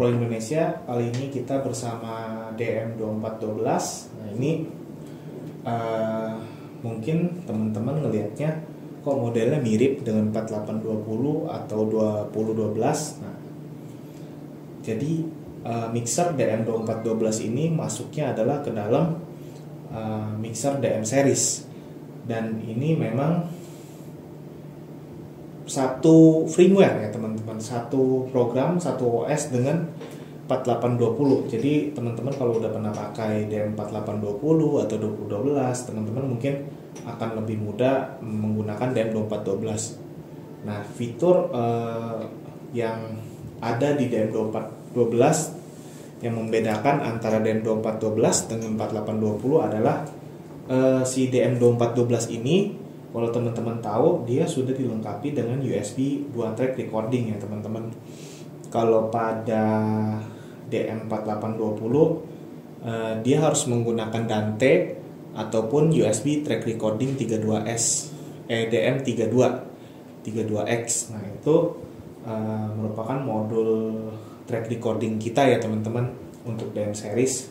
Pro Indonesia. Kali ini kita bersama DM2412. Nah ini mungkin teman-teman ngelihatnya kok modelnya mirip dengan 4820 atau 2012. Nah, jadi mixer DM2412 ini masuknya adalah ke dalam mixer DM series, dan ini memang satu firmware ya teman-teman, satu program, satu OS dengan 4820. Jadi teman-teman kalau udah pernah pakai DM4820 atau 2012, teman-teman mungkin akan lebih mudah menggunakan DM2412. Nah, fitur yang ada di DM2412 yang membedakan antara DM2412 dengan 4820 adalah si DM2412 ini, kalau teman-teman tahu, dia sudah dilengkapi dengan USB 2 track recording ya teman-teman. Kalau pada DM4820 dia harus menggunakan Dante ataupun USB track recording 32S DM32 32X. Nah itu merupakan modul track recording kita ya teman-teman untuk DM series.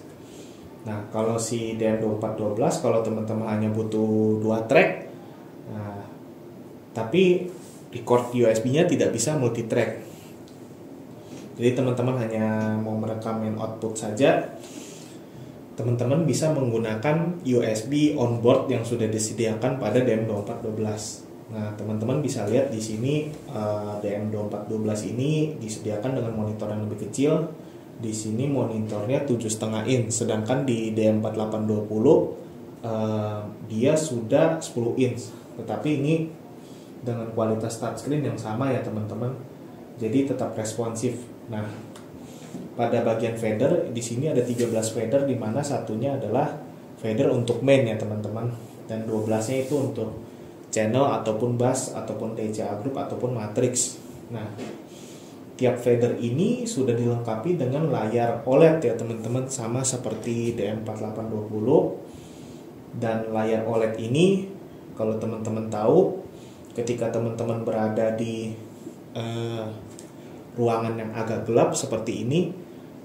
Nah kalau si DM2412, kalau teman-teman hanya butuh 2 track, nah, tapi record USB-nya tidak bisa multi track. Jadi teman-teman hanya mau merekam main output saja, teman-teman bisa menggunakan USB onboard yang sudah disediakan pada DM2412. Nah, teman-teman bisa lihat di sini DM2412 ini disediakan dengan monitor yang lebih kecil. Di sini monitornya 7,5 inch, sedangkan di DM4820 dia sudah 10 inch. Tetapi ini dengan kualitas touchscreen yang sama ya teman-teman. Jadi tetap responsif. Nah, pada bagian fader di sini ada 13 fader, di mana satunya adalah fader untuk main ya teman-teman, dan 12-nya itu untuk channel ataupun bass ataupun DCA group ataupun matrix. Nah, tiap fader ini sudah dilengkapi dengan layar OLED ya teman-teman, sama seperti DM4820. Dan layar OLED ini, kalau teman-teman tahu, ketika teman-teman berada di ruangan yang agak gelap seperti ini,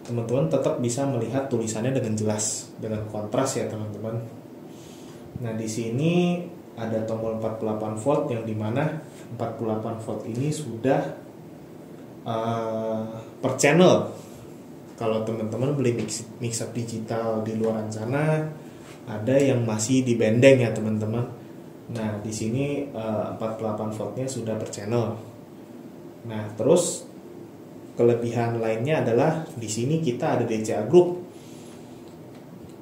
teman-teman tetap bisa melihat tulisannya dengan jelas, dengan kontras ya teman-teman. Nah di sini ada tombol 48 volt, yang dimana 48 volt ini sudah per channel. Kalau teman-teman beli mixer digital di luar sana, ada yang masih di bendeng ya teman-teman. Nah di sini 48 voltnya sudah per channel. Nah terus kelebihan lainnya adalah di sini kita ada DCA group.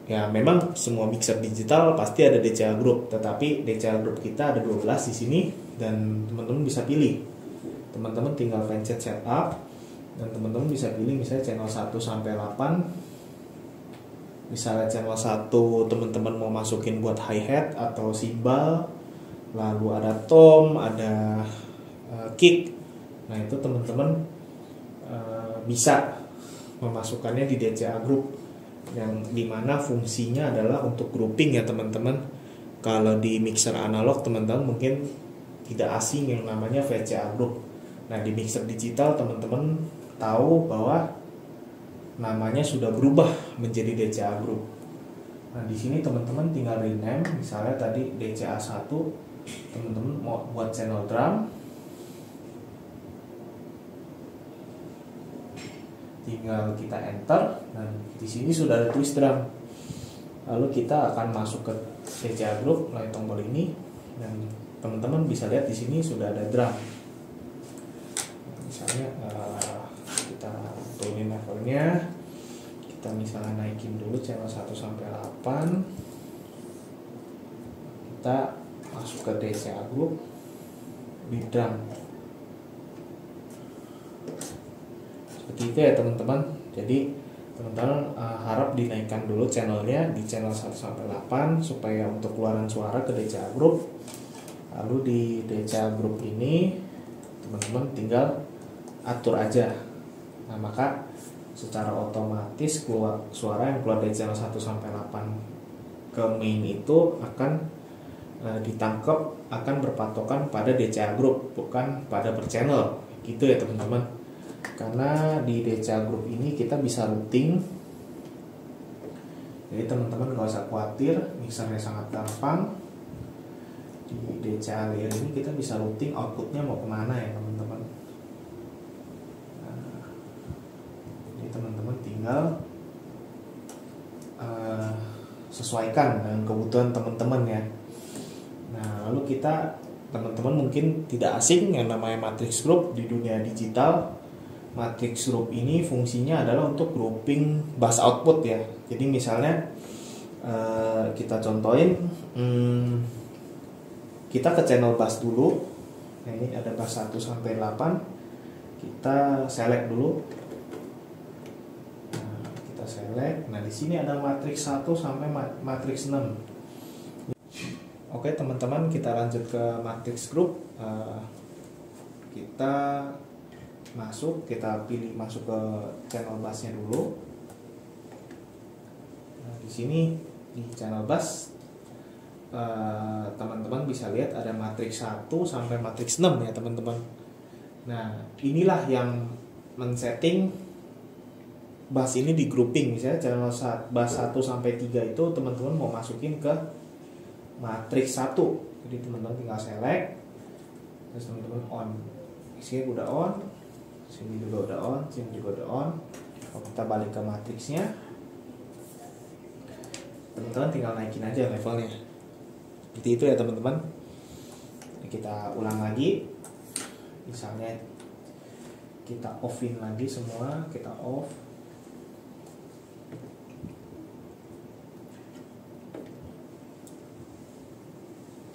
Ya memang semua mixer digital pasti ada DCA group, tetapi DCA group kita ada 12 di sini, dan teman-teman bisa pilih. Teman-teman tinggal pencet setup, dan teman-teman bisa pilih misalnya channel 1 sampai 8. Misalnya channel 1 teman-teman mau masukin buat hi-hat atau cymbal, lalu ada tom, ada kick. Nah itu teman-teman bisa memasukkannya di DCA group, yang dimana fungsinya adalah untuk grouping ya teman-teman. Kalau di mixer analog teman-teman mungkin tidak asing yang namanya VCA group. Nah di mixer digital teman-teman tahu bahwa namanya sudah berubah menjadi DCA group. Nah di sini teman-teman tinggal rename, misalnya tadi DCA 1, teman-teman mau buat channel drum, tinggal kita enter, dan di sini sudah ada tulis drum. Lalu kita akan masuk ke DCA group melalui tombol ini, dan teman-teman bisa lihat di sini sudah ada drum. Misalnya kita turunin levelnya, kita misalnya naikin dulu channel 1 sampai 8, kita masuk ke DCA group di drum. Seperti itu ya teman-teman. Jadi teman-teman harap dinaikkan dulu channelnya di channel 1 sampai 8 supaya untuk keluaran suara ke DCA group. Lalu di DCA group ini teman-teman tinggal atur aja. Nah maka secara otomatis keluar suara yang keluar dari channel 1 sampai 8 ke main itu akan ditangkap, akan berpatokan pada DCA group, bukan pada per channel gitu ya teman-teman. karena di DCA Group ini kita bisa routing. Jadi teman-teman nggak usah khawatir, mixernya sangat gampang. Di DCA layer ini kita bisa routing outputnya mau kemana ya teman-teman. Nah, jadi teman-teman tinggal sesuaikan dengan kebutuhan teman-teman ya. Nah, lalu kita, teman-teman mungkin tidak asing yang namanya matrix group di dunia digital. Matrix group ini fungsinya adalah untuk grouping bus output ya. Jadi misalnya kita contohin, kita ke channel bus dulu. Nah, ini ada bus 1 sampai 8. Kita select dulu. Nah, kita select. Nah, di sini ada matrix 1 sampai matrix 6. Oke, teman-teman, kita lanjut ke matrix group. Kita kita pilih masuk ke channel busnya dulu. Nah, di sini di channel bus teman-teman bisa lihat ada matrix 1 sampai matrix 6 ya teman-teman. Nah, inilah yang men-setting bus ini di grouping. Misalnya channel bus 1 sampai 3 itu teman-teman mau masukin ke matrix 1. Jadi teman-teman tinggal select, terus teman-teman on. Sini udah on, sini juga udah on, sini juga udah on. Kalau kita balik ke matriksnya, teman-teman tinggal naikin aja levelnya. Seperti itu ya teman-teman. Kita ulang lagi. Misalnya kita offin lagi semua, kita off.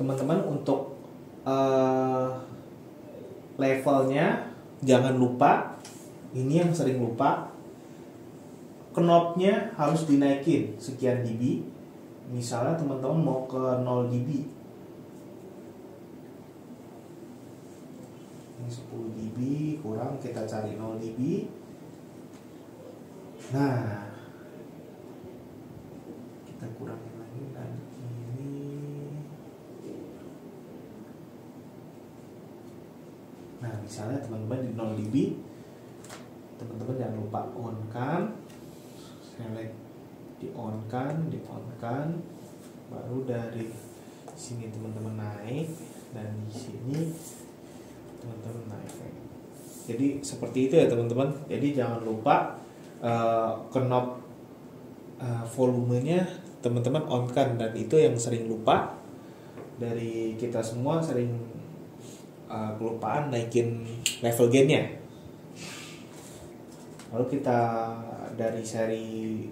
Teman-teman untuk levelnya jangan lupa, ini yang sering lupa, knobnya harus dinaikin sekian dB. Misalnya teman-teman mau ke 0 dB, ini 10 dB kurang, kita cari 0 dB. Nah, kita kurangin lagi dan ini. Nah, misalnya teman-teman di 0 dB, teman-teman jangan lupa on kan, select di on kan, baru dari sini teman-teman naik, dan di sini teman-teman naik. Jadi seperti itu ya teman-teman. Jadi jangan lupa knob volumenya teman-teman on kan, dan itu yang sering lupa dari kita semua, sering kelupaan naikin level gainnya. Lalu kita dari seri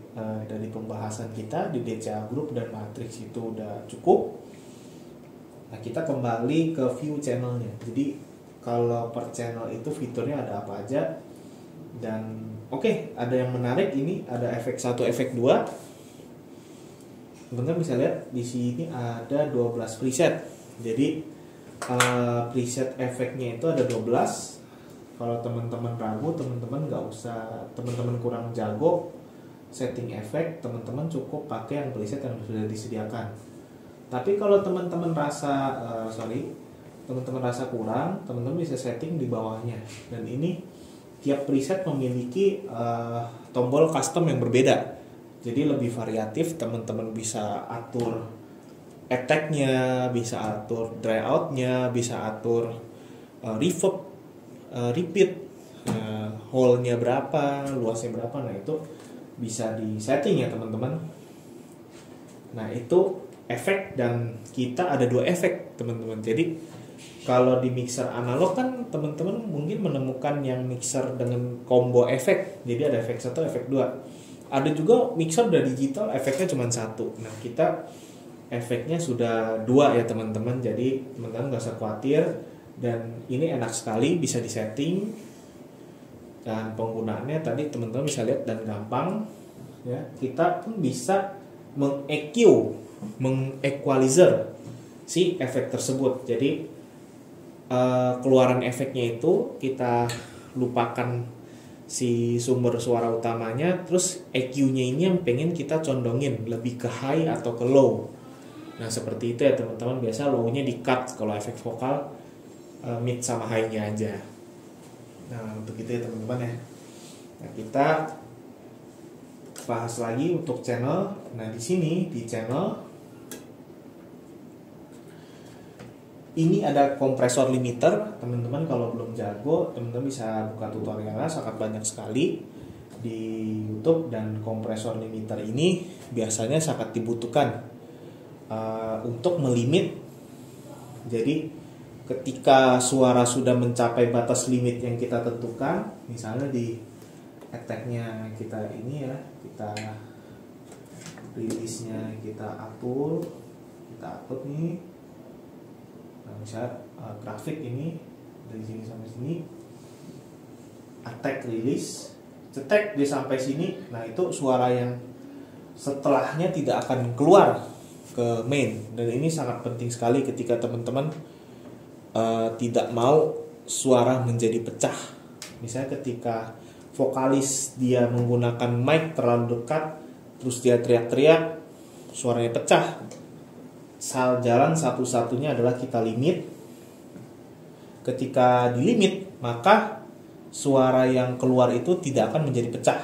dari pembahasan kita di DCA Group dan Matrix itu udah cukup. Nah, kita kembali ke view channelnya. Jadi kalau per channel itu fiturnya ada apa aja. Dan oke, ada yang menarik ini, ada efek 1, efek 2. Teman-teman bisa lihat di sini ada 12 preset. Jadi preset efeknya itu ada 12. Kalau teman-teman ragu, teman-teman nggak usah, teman-teman kurang jago setting efek, teman-teman cukup pakai yang preset yang sudah disediakan. Tapi kalau teman-teman rasa teman-teman rasa kurang, teman-teman bisa setting di bawahnya. Dan ini tiap preset memiliki tombol custom yang berbeda. Jadi lebih variatif, teman-teman bisa atur attack-nya, bisa atur dry out-nya, bisa atur reverb, repeat, hole-nya berapa, luasnya berapa. Nah, itu bisa di setting ya teman-teman. Nah, itu efek, dan kita ada 2 efek teman-teman. Jadi kalau di mixer analog kan teman-teman mungkin menemukan yang mixer dengan combo efek. Jadi ada efek 1, efek 2. Ada juga mixer udah digital efeknya cuma 1. Nah, kita efeknya sudah 2 ya teman-teman. Jadi teman-teman gak usah khawatir. Dan ini enak sekali, bisa disetting, dan penggunaannya tadi teman-teman bisa lihat dan gampang ya. Kita pun bisa mengequalizer si efek tersebut. Jadi keluaran efeknya itu kita lupakan si sumber suara utamanya, terus EQ-nya ini yang pengen kita condongin lebih ke high atau ke low. Nah, seperti itu ya teman-teman. Biasa low-nya di cut kalau efek vokal, mid sama high-nya aja. Nah, untuk itu ya teman-teman ya. Nah, kita bahas lagi untuk channel. Nah, di sini di channel ini ada kompresor limiter. Teman-teman kalau belum jago, teman-teman bisa buka tutorialnya, sangat banyak sekali di YouTube. Dan kompresor limiter ini biasanya sangat dibutuhkan untuk melimit. Jadi ketika suara sudah mencapai batas limit yang kita tentukan, misalnya di attack-nya kita ini ya, kita rilisnya kita atur nih. Nah, misalnya grafik ini dari sini sampai sini, attack rilis, cetek dia sampai sini. Nah, itu suara yang setelahnya tidak akan keluar ke main. Dan ini sangat penting sekali ketika teman-teman tidak mau suara menjadi pecah. Misalnya ketika vokalis dia menggunakan mic terlalu dekat, terus dia teriak-teriak, suaranya pecah. Jalan satu-satunya adalah kita limit. Ketika dilimit, maka suara yang keluar itu tidak akan menjadi pecah.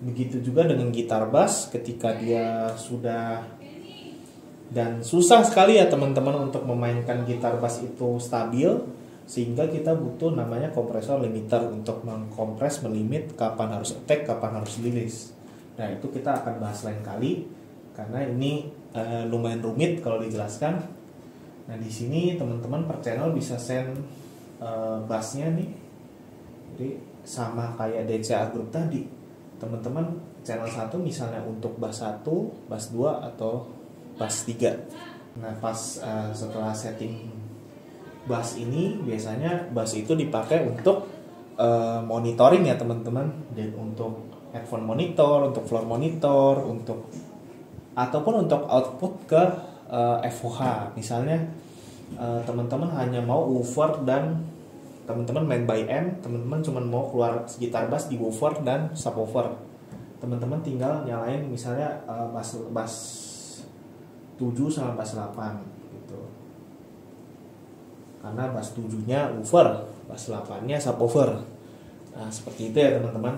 Begitu juga dengan gitar bass, ketika dia sudah, dan susah sekali ya teman-teman untuk memainkan gitar bass itu stabil, sehingga kita butuh namanya kompresor limiter untuk mengkompres, melimit kapan harus attack, kapan harus rilis. Nah, itu kita akan bahas lain kali karena ini lumayan rumit kalau dijelaskan. Nah, di sini teman-teman per channel bisa send bassnya nih. Jadi sama kayak DCA Group tadi. Teman-teman channel 1 misalnya untuk bass 1, bass 2 atau bass 3. Nah, pas setelah setting bass ini, biasanya bass itu dipakai untuk monitoring ya teman-teman, dan untuk headphone monitor, untuk floor monitor, ataupun untuk output ke FOH. Misalnya teman-teman hanya mau woofer dan teman-teman main by amp, teman-teman cuma mau keluar gitar bass di woofer dan subwoofer. Teman-teman tinggal nyalain misalnya bass 7 sama bass 8 gitu. Karena bass 7-nya woofer, bass 8-nya subwoofer. Nah, seperti itu ya teman-teman.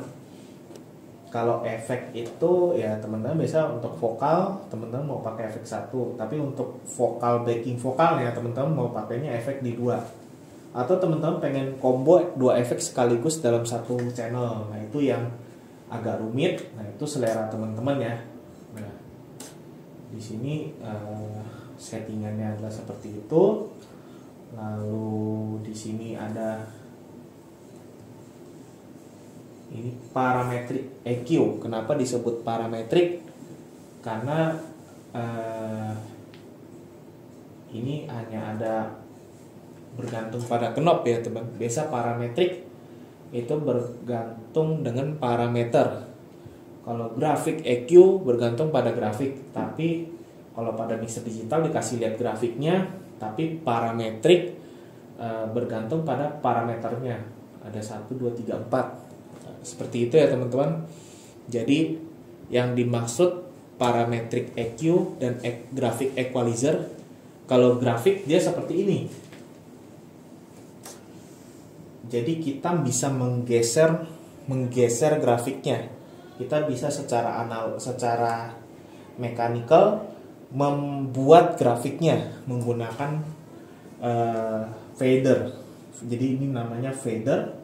Kalau efek itu ya teman-teman biasa untuk vokal teman-teman mau pakai efek 1, tapi untuk vokal backing vokal ya teman-teman mau pakainya efek di 2. Atau teman-teman pengen combo 2 efek sekaligus dalam satu channel. Nah, itu yang agak rumit. Nah, itu selera teman-teman ya. Nah, di sini settingannya adalah seperti itu. Lalu di sini ada ini parametric EQ. Kenapa disebut parametric? Karena ini hanya ada bergantung pada knob ya teman. Biasa parametric itu bergantung dengan parameter. Kalau grafik EQ bergantung pada grafik, tapi kalau pada mixer digital dikasih lihat grafiknya, tapi parametrik bergantung pada parameternya. Ada 1, 2, 3, 4. Seperti itu ya teman-teman. Jadi yang dimaksud parametric EQ dan grafik equalizer, kalau grafik dia seperti ini. Jadi kita bisa menggeser grafiknya. Kita bisa secara mechanical membuat grafiknya menggunakan fader. Jadi ini namanya fader.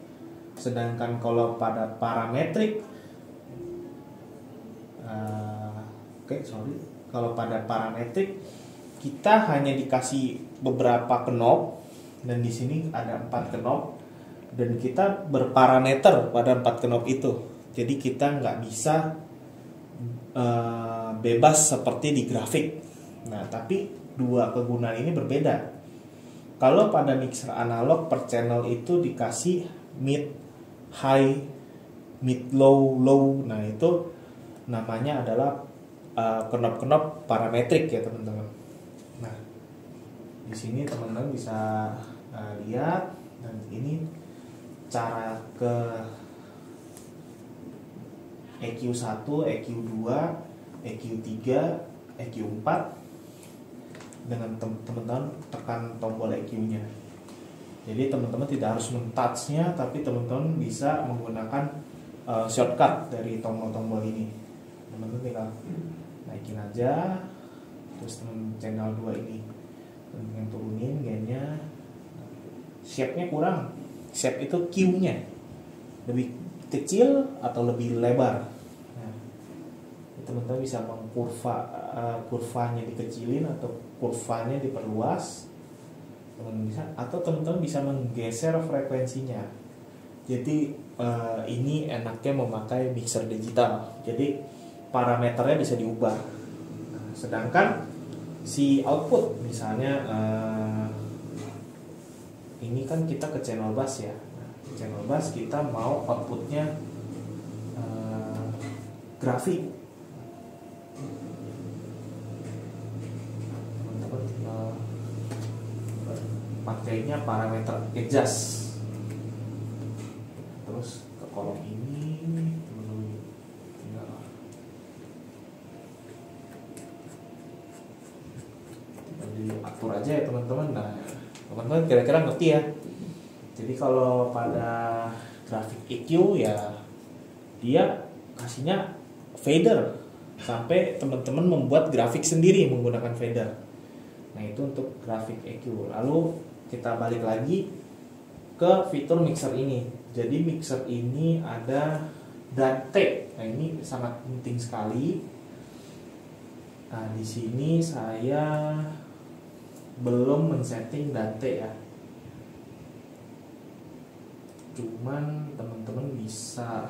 Sedangkan kalau pada parametrik, kalau pada parametrik kita hanya dikasih beberapa knob, dan di sini ada 4 knob, dan kita berparameter pada 4 knob itu. Jadi kita nggak bisa bebas seperti di grafik. Nah, tapi dua kegunaan ini berbeda. Kalau pada mixer analog per channel itu dikasih mid, high, mid, low, low. Nah, itu namanya adalah knob-knob parametrik ya teman-teman. Nah, di sini teman-teman bisa lihat, dan ini cara ke EQ1, EQ2, EQ3, EQ4 dengan teman-teman tekan tombol EQ-nya. Jadi teman-teman tidak harus men-touch-nya, tapi teman-teman bisa menggunakan shortcut dari tombol-tombol ini. Teman-teman tinggal naikin aja, terus teman channel 2 ini teman turunin gainnya. Shape-nya kurang, shape itu Q-nya lebih kecil atau lebih lebar. Nah, teman-teman bisa kurvanya dikecilin atau kurvanya diperluas, teman-teman bisa, atau teman-teman bisa menggeser frekuensinya. Jadi ini enaknya memakai mixer digital. Jadi parameternya bisa diubah. Nah, sedangkan si output misalnya ini kan kita ke channel bass ya. Nah, channel bass kita mau outputnya grafik. Teman-teman tinggal pakainya parameter adjust. Terus ke kolom ini tinggal diatur aja ya teman-teman. Nah, teman-teman kira-kira ngerti ya. Jadi kalau pada grafik EQ ya dia kasihnya fader sampai teman-teman membuat grafik sendiri menggunakan fader. Nah, itu untuk grafik EQ. Lalu kita balik lagi ke fitur mixer ini. Jadi mixer ini ada Dante. Nah, ini sangat penting sekali. Nah, di sini saya belum men-setting Dante ya. Cuman teman-teman bisa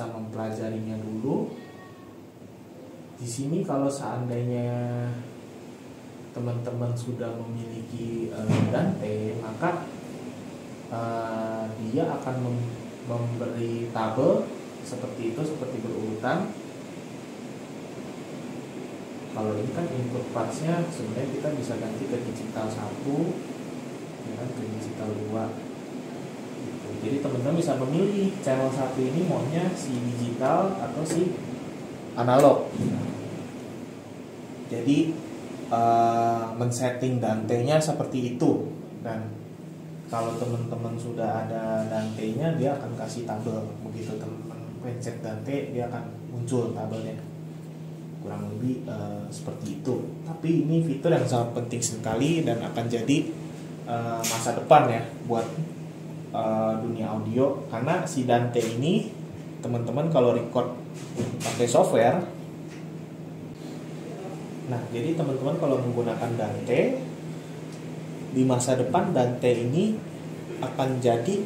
mempelajarinya dulu. Di sini kalau seandainya teman-teman sudah memiliki Dante, maka dia akan memberi tabel seperti itu, seperti berurutan. Kalau ini kan input parts-nya sebenarnya kita bisa ganti ke digital 1 ya kan, ke digital 2 gitu. Jadi teman-teman bisa memilih channel 1 ini maunya si digital atau si analog. Jadi men-setting Dante-nya seperti itu. Dan kalau teman-teman sudah ada Dante-nya, dia akan kasih tabel. Begitu teman-teman pencet Dante, dia akan muncul tabelnya. Kurang lebih seperti itu. Tapi ini fitur yang sangat penting sekali dan akan jadi masa depan ya buat dunia audio. Karena si Dante ini teman-teman kalau record pakai software, nah jadi teman-teman kalau menggunakan Dante di masa depan, Dante ini akan jadi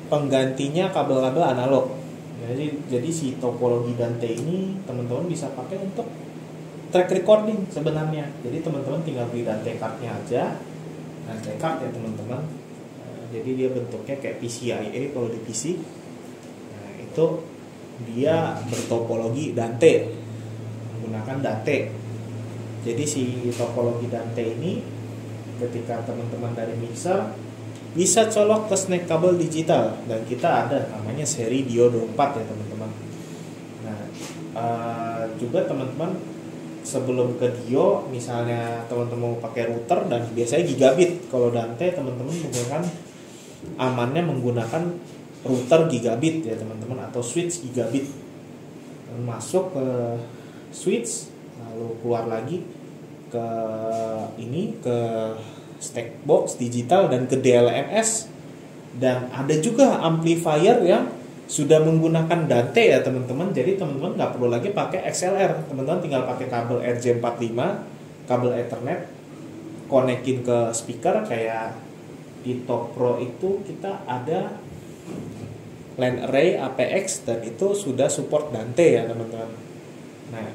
penggantinya kabel-kabel analog. Jadi si topologi Dante ini teman-teman bisa pakai untuk track recording sebenarnya. Jadi teman-teman tinggal beli Dante card-nya aja. Dante card ya teman-teman. Jadi dia bentuknya kayak PCIe kalau di PC. Nah, itu dia bertopologi Dante, menggunakan Dante. Jadi si topologi Dante ini ketika teman-teman dari mixer bisa colok ke snack kabel digital, dan kita ada namanya seri diodo 4 ya teman-teman. Nah, juga teman-teman sebelum ke dio, misalnya teman-teman mau pakai router dan biasanya gigabit. Kalau Dante teman-teman menggunakan amannya menggunakan router gigabit ya teman-teman, atau switch gigabit. Masuk ke switch, lalu keluar lagi ke ini, ke stack box digital dan ke DLMS. Dan ada juga amplifier yang sudah menggunakan Dante ya teman-teman. Jadi teman-teman nggak perlu lagi pakai XLR, teman-teman tinggal pakai kabel RJ45, kabel Ethernet, konekin ke speaker. Kayak di Top Pro itu kita ada Land Array APX dan itu sudah support Dante ya teman-teman. Nah,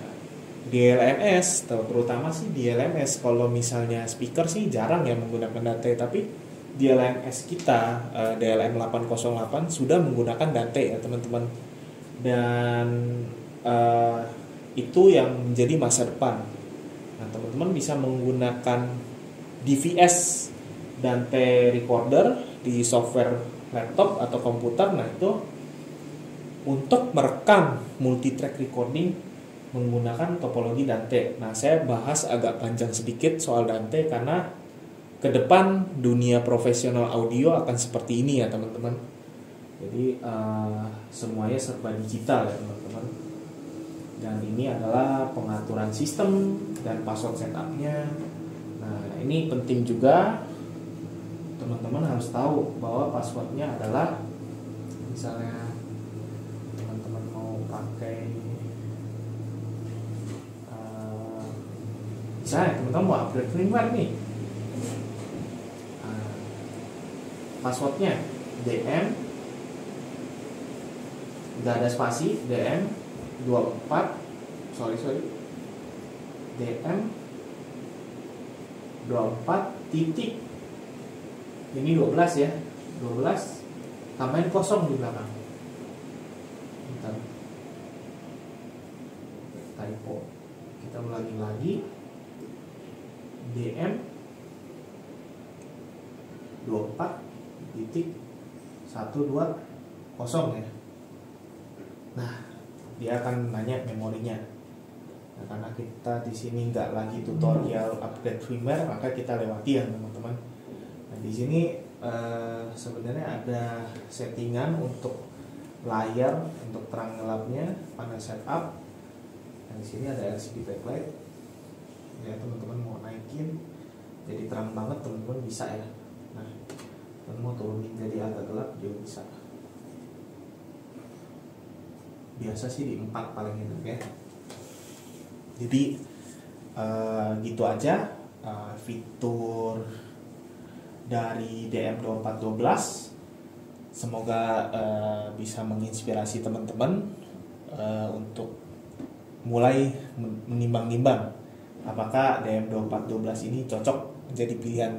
DLMS terutama sih DLMS, kalau misalnya speaker sih jarang ya menggunakan Dante, tapi DLMS kita DLM 808 sudah menggunakan Dante ya teman-teman. Dan itu yang menjadi masa depan. Nah, teman-teman bisa menggunakan DVS Dante Recorder di software laptop atau komputer. Nah, itu untuk merekam multi-track recording menggunakan topologi Dante. Nah, saya bahas agak panjang sedikit soal Dante karena ke depan dunia profesional audio akan seperti ini ya teman-teman. Jadi semuanya serba digital ya teman-teman. Dan ini adalah pengaturan sistem dan password setupnya. Nah ini penting juga, teman-teman harus tahu bahwa passwordnya adalah, misalnya teman-teman mau pakai, misalnya teman-teman mau upgrade firmware nih, passwordnya DM, nggak ada spasi, DM 24, DM 24 titik, ini 12 ya, 12 tambahin kosong di belakang. Bentar, typo, kita ulangi lagi, DM 24 titik 120 ya. Nah, dia akan nanya memorinya. Nah, karena kita di sini nggak lagi tutorial upgrade firmware, maka kita lewati ya teman-teman. Nah, di sini sebenarnya ada settingan untuk layar, untuk terang gelapnya, panel setup. Nah, di sini ada LCD backlight. Ya, teman-teman mau naikin jadi terang banget, teman-teman bisa ya. Nah, dan mau turunin jadi agak gelap juga bisa. Biasa sih di 4 paling enak ya. Jadi gitu aja fitur dari DM2412. Semoga bisa menginspirasi teman-teman untuk mulai menimbang-nimbang apakah DM2412 ini cocok menjadi pilihan